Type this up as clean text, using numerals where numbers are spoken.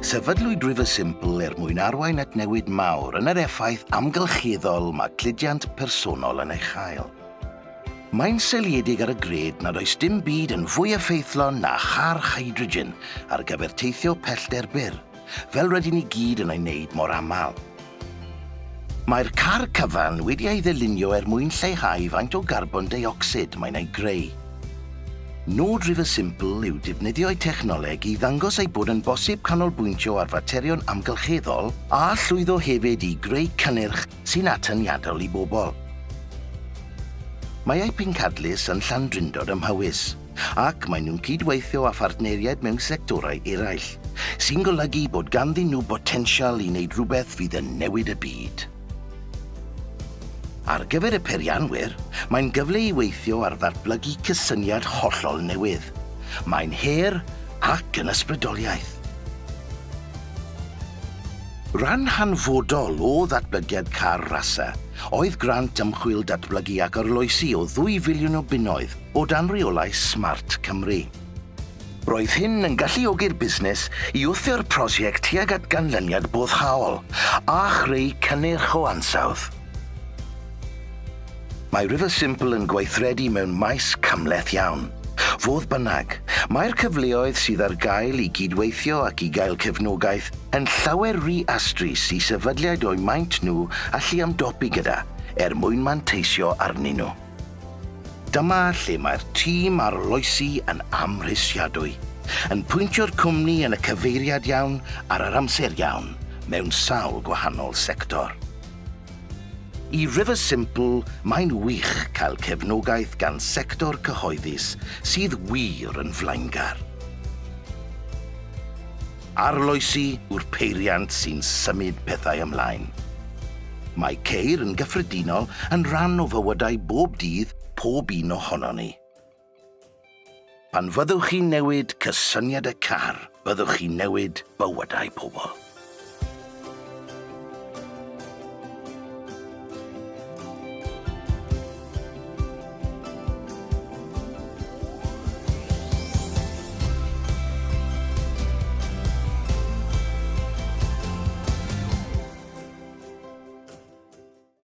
Sefydlwyd Riversimple mwyn arwain at newid mawr yn yr effaith amgylcheddol mae cludiant personol yn ei chael. Mae'n seiliedig ar y gred nad oes dim byd yn fwy effeithlon na char hydrogen ar gyfer teithio pellter byr, fel rydyn ni gyd yn ei wneud mor aml. Mae'r car cyfan wedi ei ddilynio mwyn lleihau faint o garbon deuocsid mae'n ei greu. Nod Riversimple yw defnyddio'u technoleg i ddangos ei bod yn bosib canolbwyntio ar faterion amgylcheddol a llwyddo hefyd i greu cynnyrch sy'n atyniadol i bobl. Mae ei pincadlys yn Llandrindod ymhywys, ac maen nhw'n cydweithio â phartneriaid mewn sectorau eraill, sy'n golygu bod ganddyn nhw botensial i wneud rhywbeth fydd yn newid y byd. Ar gyfer y peirianwyr, mae'n gyfle i weithio ar ddatblygu cysyniad hollol newydd. Mae'n her ac yn ysbrydoliaeth. Rhan hanfodol o ddatblygiad car rasa oedd grant ymchwil datblygu ac Arloesi o 2 filiwn o bunnoedd o dan reolau Smart Cymru. Roedd hyn yn galluogi'r busnes i wthio'r prosiect tuag at ganlyniad boddhaol a chreu cynnyrch o ansawdd. Mae Riversimple yn gweithredu mewn maes cymhleth iawn. Fodd bynnag, mae'r cyfleoedd sydd ar gael i gydweithio ac i gael cefnogaeth yn llawer rhy astrus i sefydliad o'i maint nhw allu ymdopi gyda mwyn manteisio arnyn nhw. Dyma lle mae'r tîm Arloesi yn amhrisiadwy, yn pwyntio'r cwmni yn y cyfeiriad iawn ar yr amser iawn mewn sawl gwahanol sector. I Riversimple, mae'n wych cael cefnogaeth gan sector cyhoeddus sydd wir yn flaengar. Arloesi yw'r peiriant sy'n symud pethau ymlaen. Mae ceir yn gyffredinol yn rhan o fywydau bob dydd pob un ohono ni. Pan fyddwch chi'n newid cysyniad y car, byddwch chi'n newid bywydau pobl.